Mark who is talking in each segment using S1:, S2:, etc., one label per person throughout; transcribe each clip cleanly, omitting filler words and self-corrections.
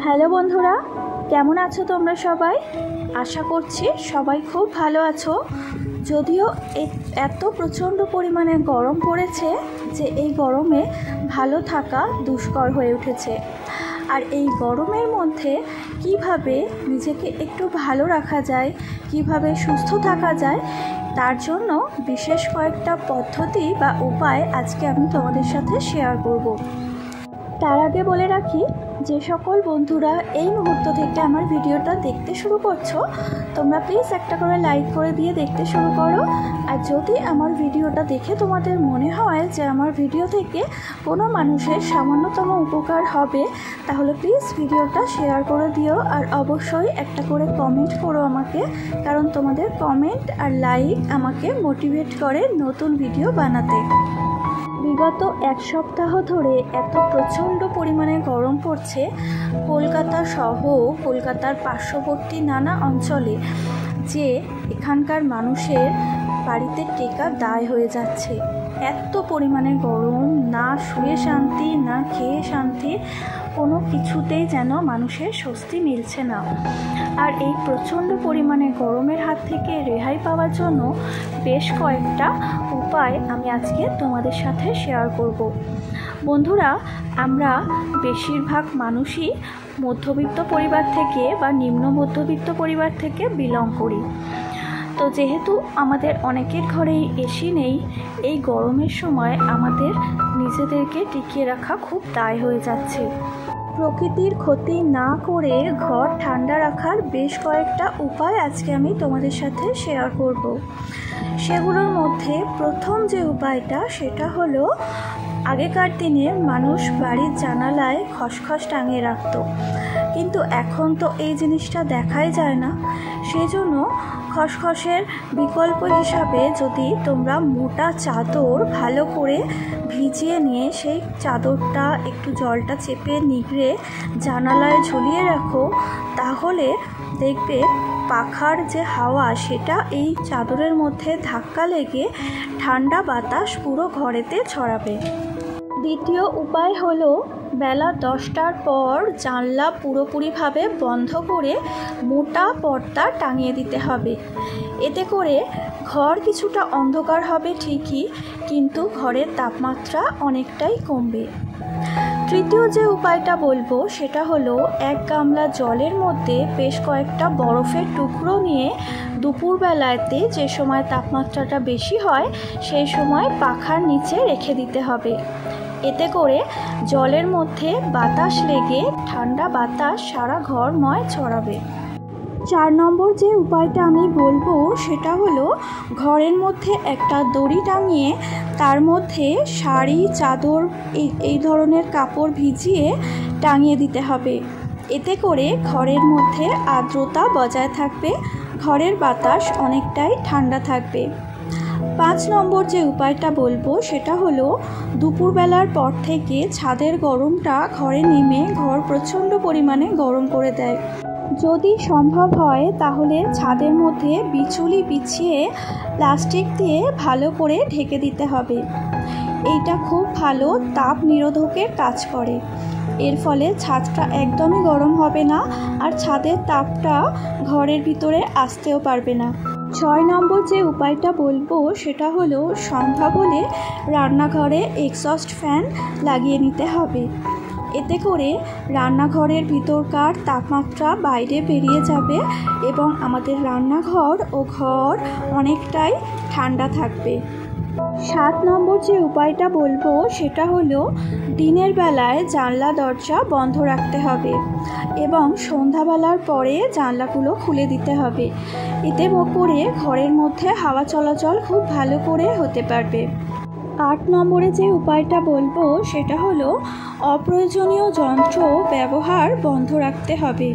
S1: Hello বন্ধুরা, কেমন আছো তোমরা সবাই? আশা করছি সবাই খুব ভালো আছো। যদিও এত প্রচণ্ড পরিমাণে গরম পড়েছে যে এই গরমে ভালো থাকা দুষ্কর হয়ে উঠেছে। আর এই গরমের মধ্যে কিভাবে নিজেকে একটু ভালো রাখা যায়, কিভাবে সুস্থ থাকা যায়, তার জন্য বিশেষ কয়েকটা পদ্ধতি বা উপায় আজকে আমি তোমাদের সাথে শেয়ার করব। তার আগে বলে রাখি, যে সকল বন্ধুরা এই মুহূর্ত থেকে আমার ভিডিওটা দেখতে শুরু করছো, তোমরা প্লিজ একটা করে লাইক করে দিয়ে দেখতে শুরু করো। আর যদি আমার ভিডিওটা দেখে তোমাদের মনে হয় যে আমার ভিডিও থেকে কোনো মানুষের সামান্যতম উপকার হবে, তাহলে প্লিজ ভিডিওটা শেয়ার করে দিও। আর অবশ্যই একটা করে কমেন্ট করো আমাকে, কারণ তোমাদের কমেন্ট আর লাইক আমাকে মোটিভেট করে নতুন ভিডিও বানাতে। বিগত এক সপ্তাহ ধরে এত প্রচণ্ড পরিমাণে গরম পড়ছে কলকাতা সহ কলকাতার পার্শ্ববর্তী নানা অঞ্চলে, যে এখানকার মানুষের বাড়িতে টেকা দায় হয়ে যাচ্ছে। এত পরিমাণে গরম, না শুয়ে শান্তি না খেয়ে শান্তি, কোনো কিছুতেই যেন মানুষের স্বস্তি মিলছে না। আর এই প্রচণ্ড পরিমাণে গরমের হাত থেকে রেহাই পাওয়ার জন্য বেশ কয়েকটা উপায় আমি আজকে তোমাদের সাথে শেয়ার করব। বন্ধুরা, আমরা বেশিরভাগ মানুষই মধ্যবিত্ত পরিবার থেকে বা নিম্ন মধ্যবিত্ত পরিবার থেকে বিলং করি। তো যেহেতু আমাদের অনেকের ঘরেই এসি নেই, এই গরমের সময় আমাদের নিজেদেরকে টিকিয়ে রাখা খুব দায় হয়ে যাচ্ছে। প্রকৃতির ক্ষতি না করে ঘর ঠান্ডা রাখার বেশ কয়েকটা উপায় আজকে আমি তোমাদের সাথে শেয়ার করব। সেগুলোর মধ্যে প্রথম যে উপায়টা, সেটা হলো, আগেকার দিনে মানুষ বাড়ির জানালায় খসখস টাঙিয়ে রাখত, কিন্তু এখন তো এই জিনিসটা দেখাই যায় না। সেই জন্য খসখসের বিকল্প হিসাবে যদি তোমরা মোটা চাদর ভালো করে ভিজিয়ে নিয়ে সেই চাদরটা একটু জলটা চেপে নিগড়ে জানালায় ঝুলিয়ে রাখো, তাহলে দেখবে পাখার যে হাওয়া সেটা এই চাদরের মধ্যে ধাক্কা লেগে ঠান্ডা বাতাস পুরো ঘরেতে ছড়াবে। দ্বিতীয় উপায় হলো, বেলা 10টার পর জানলা পুরোপুরিভাবে বন্ধ করে মোটা পর্দা টাঙিয়ে দিতে হবে। এতে করে ঘর কিছুটা অন্ধকার হবে ঠিকই, কিন্তু ঘরের তাপমাত্রা অনেকটাই কমবে। তৃতীয় যে উপায়টা বলবো, সেটা হলো, এক গামলা জলের মধ্যে বেশ কয়েকটা বরফের টুকরো নিয়ে দুপুরবেলাতে, যে সময় তাপমাত্রাটা বেশি হয়, সেই সময় পাখার নিচে রেখে দিতে হবে। এতে করে জলের মধ্যে বাতাস লেগে ঠান্ডা বাতাস সারা ঘরময় ছড়াবে। 4 নম্বর যে উপায়টা আমি বলবো, সেটা হলো, ঘরের মধ্যে একটা দড়ি টাঙিয়ে তার মধ্যে শাড়ি, চাদর, এই ধরনের কাপড় ভিজিয়ে টাঙিয়ে দিতে হবে। এতে করে ঘরের মধ্যে আর্দ্রতা বজায় থাকবে, ঘরের বাতাস অনেকটাই ঠান্ডা থাকবে। 5 নম্বর যে উপায়টা বলবো, সেটা হলো, দুপুরবেলার পর থেকে ছাদের গরমটা ঘরে নেমে ঘর প্রচণ্ড পরিমাণে গরম করে দেয়। যদি সম্ভব হয় তাহলে ছাদের মধ্যে বিচুলি বিছিয়ে প্লাস্টিক দিয়ে ভালো করে ঢেকে দিতে হবে। এইটা খুব ভালো তাপ নিরোধকের কাজ করে। এর ফলে ছাদটা একদমই গরম হবে না, আর ছাদের তাপটা ঘরের ভিতরে আসতেও পারবে না। 6 নম্বর যে উপায়টা বলবো, সেটা হলো, সম্ভব হলে রান্নাঘরে এক্সস্ট ফ্যান লাগিয়ে নিতে হবে। এতে করে রান্নাঘরের ভিতরকার তাপমাত্রা বাইরে বেরিয়ে যাবে এবং আমাদের রান্নাঘর ও ঘর অনেকটাই ঠান্ডা থাকবে। 7 নম্বর যে উপায়টা বলবো, সেটা হলো, দিনের বেলায় জানলা দরজা বন্ধ রাখতে হবে এবং সন্ধ্যাবেলার পরে জানলাগুলো খুলে দিতে হবে। এতে করে ঘরের মধ্যে হাওয়া চলাচল খুব ভালো করে হতে পারবে। 8 নম্বরে যে উপায়টা বলবো, সেটা হলো, অপ্রয়োজনীয় যন্ত্র ব্যবহার বন্ধ রাখতে হবে।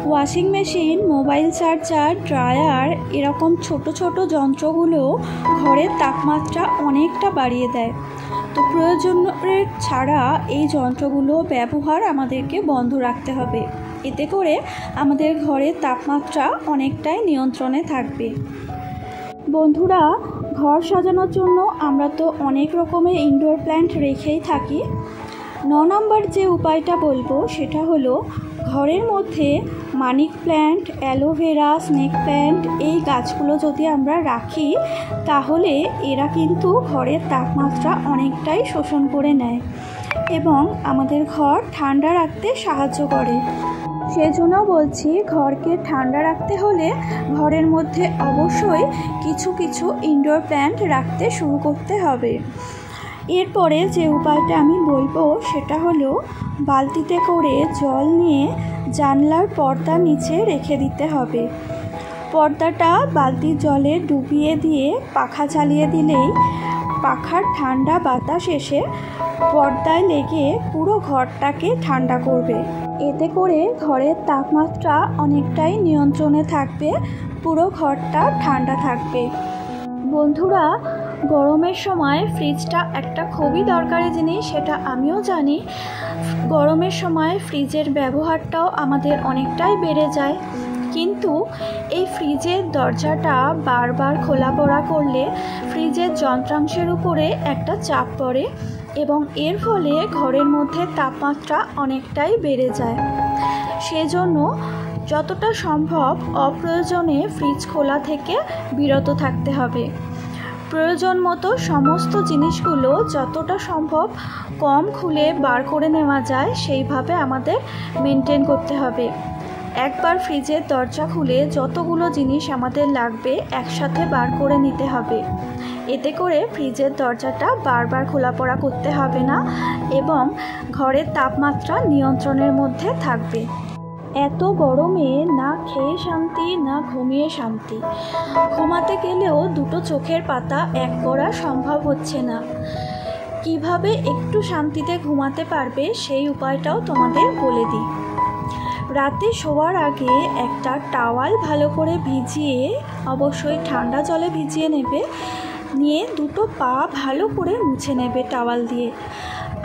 S1: Washing machine, mobile charger, dryer, এরকম ছোট ছোট যন্ত্রগুলো ঘরের তাপমাত্রা অনেকটা বাড়িয়ে দেয়। তো প্রয়োজনের ছাড়া এই যন্ত্রগুলো ব্যবহার আমাদেরকে বন্ধ রাখতে হবে। এতে করে আমাদের ঘরের তাপমাত্রা অনেকটাই নিয়ন্ত্রণে থাকবে। বন্ধুরা, ঘর সাজানোর জন্য আমরা তো অনেক রকমের ইনডোর প্ল্যান্ট রেখেই থাকি। 9 নম্বর যে উপায়টা বলবো, সেটা হলো, ঘরের মধ্যে money plant, aloe vera, snake plant এই গাছগুলো যদি আমরা রাখি তাহলে এরা কিন্তু ঘরের তাপমাত্রা অনেকটাই শোষণ করে নেয় এবং আমাদের ঘর ঠান্ডা রাখতে সাহায্য করে। সেজন্য বলছি, ঘরকে ঠান্ডা রাখতে হলে ঘরের মধ্যে অবশ্যই কিছু কিছু ইনডোর প্ল্যান্ট রাখতে শুরু করতে হবে। এরপরে যে উপায়টা আমি বলবো সেটা হলো বালতিতে করে জল নিয়ে জানলার পর্দার নিচে রেখে দিতে হবে। পর্দাটা বালতির জলে ডুবিয়ে দিয়ে পাখা চালিয়ে দিলেই পাখার ঠান্ডা বাতাস এসে পর্দায় লেগে পুরো ঘরটাকে ঠান্ডা করবে। এতে করে ঘরের তাপমাত্রা অনেকটাই নিয়ন্ত্রণে থাকবে, পুরো ঘরটা ঠান্ডা থাকবে। বন্ধুরা, গরমের সময় ফ্রিজটা একটা খুবই দরকারি জিনিস, সেটা আমিও জানি। গরমের সময় ফ্রিজের ব্যবহারটাও আমাদের অনেকটাই বেড়ে যায়, কিন্তু এই ফ্রিজের দরজাটা বারবার খোলা পড়া করলে ফ্রিজের যন্ত্রাংশের উপরে একটা চাপ পড়ে এবং এর ফলে ঘরের মধ্যে তাপমাত্রা অনেকটাই বেড়ে যায়। সেজন্য যতটা সম্ভব অপ্রয়োজনে ফ্রিজ খোলা থেকে বিরত থাকতে হবে। প্রয়োজন মতো সমস্ত জিনিসগুলো যতটা সম্ভব কম খুলে বার করে নেওয়া যায় সেইভাবে আমাদের মেনটেন করতে হবে। একবার ফ্রিজের দরজা খুলে যতগুলো জিনিস আমাদের লাগবে একসাথে বার করে নিতে হবে। এতে করে ফ্রিজের দরজাটা বারবার খোলা পড়া করতে হবে না এবং ঘরের তাপমাত্রা নিয়ন্ত্রণের মধ্যে থাকবে। এত গরমে না খেয়ে শান্তি, না ঘুমিয়ে শান্তি। ঘুমাতে গেলেও দুটো চোখের পাতা এক করা সম্ভব হচ্ছে না। কিভাবে একটু শান্তিতে ঘুমাতে পারবে সেই উপায়টাও তোমাদের বলে দিই। রাতে শোয়ার আগে একটা টাওয়াল ভালো করে ভিজিয়ে, অবশ্যই ঠান্ডা জলে ভিজিয়ে নেবে, নিয়ে দুটো পা ভালো করে মুছে নেবে টাওয়াল দিয়ে।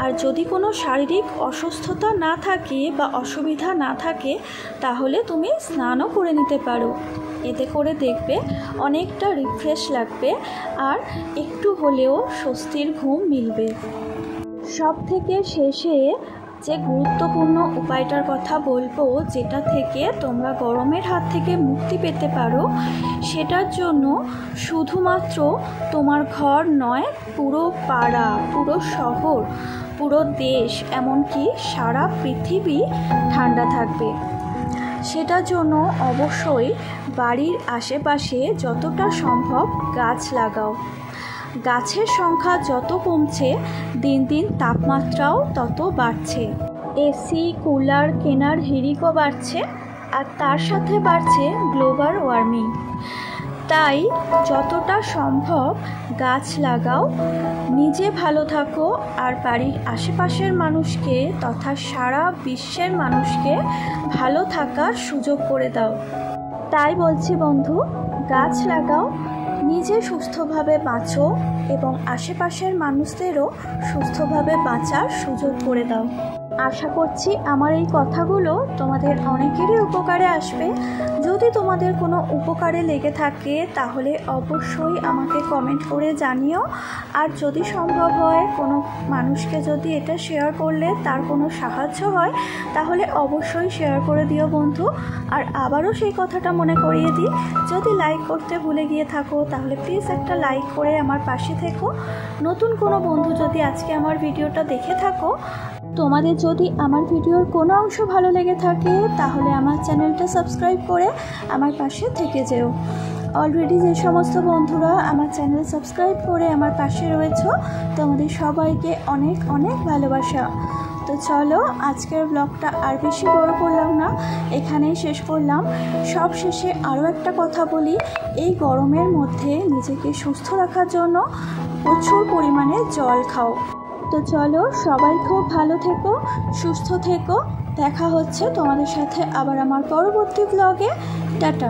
S1: আর যদি কোনো শারীরিক অসুস্থতা না থাকে বা অসুবিধা না থাকে তাহলে তুমি স্নানও করে নিতে পারো। এতে করে দেখবে অনেকটা রিফ্রেশ লাগবে আর একটু হলেও স্বস্তির ঘুম মিলবে। সব থেকে শেষে যে গুরুত্বপূর্ণ উপায়টার কথা বলবো, যেটা থেকে তোমরা গরমের হাত থেকে মুক্তি পেতে পারো, সেটার জন্য শুধুমাত্র তোমার ঘর নয়, পুরো পাড়া, পুরো শহর, পুরো দেশ, এমনকি সারা পৃথিবী ঠান্ডা থাকবে। সেটার জন্য অবশ্যই বাড়ির আশেপাশে যতটা সম্ভব গাছ লাগাও। গাছের সংখ্যা যত কমছে দিন দিন তাপমাত্রাও তত বাড়ছে। এসি, কুলার কেনার হিড়িকও বাড়ছে আর তার সাথে বাড়ছে গ্লোবাল ওয়ার্মিং। তাই যতটা সম্ভব গাছ লাগাও, নিজে ভালো থাকো আর বাড়ির আশেপাশের মানুষকে তথা সারা বিশ্বের মানুষকে ভালো থাকার সুযোগ করে দাও। তাই বলছি বন্ধু, গাছ লাগাও, নিজে সুস্থভাবে বাঁচো এবং আশেপাশের মানুষদেরও সুস্থভাবে বাঁচার সুযোগ করে দাও। আশা করছি আমার এই কথাগুলো তোমাদের অনেকেরই উপকারে আসবে। যদি তোমাদের কোনো উপকারে লেগে থাকে তাহলে অবশ্যই আমাকে কমেন্ট করে জানিও। আর যদি সম্ভব হয় কোনো মানুষকে যদি এটা শেয়ার করলে তার কোনো সাহায্য হয় তাহলে অবশ্যই শেয়ার করে দিও বন্ধু। আর আবারও সেই কথাটা মনে করিয়ে দিই, যদি লাইক করতে ভুলে গিয়ে থাকো তাহলে প্লিজ একটা লাইক করে আমার পাশে থেকো। নতুন কোনো বন্ধু যদি আজকে আমার ভিডিওটা দেখে থাকো, তোমাদের যদি আমার ভিডিওর কোনো অংশ ভালো লেগে থাকে তাহলে আমার চ্যানেলটা সাবস্ক্রাইব করে আমার পাশে থেকে যেও। অলরেডি যে সমস্ত বন্ধুরা আমার চ্যানেল সাবস্ক্রাইব করে আমার পাশে রয়েছে তোমাদের সবাইকে অনেক অনেক ভালোবাসা। তো চলো, আজকের ব্লগটা আর বেশি বড় করলাম না, এখানেই শেষ করলাম। সব শেষে আরও একটা কথা বলি, এই গরমের মধ্যে নিজেকে সুস্থ রাখার জন্য প্রচুর পরিমাণে জল খাও। তো চলো, সবাই খুব ভালো থেকো, সুস্থ থেকো। দেখা হচ্ছে তোমাদের সাথে আবার আমার পরবর্তী ব্লগে। টাটা।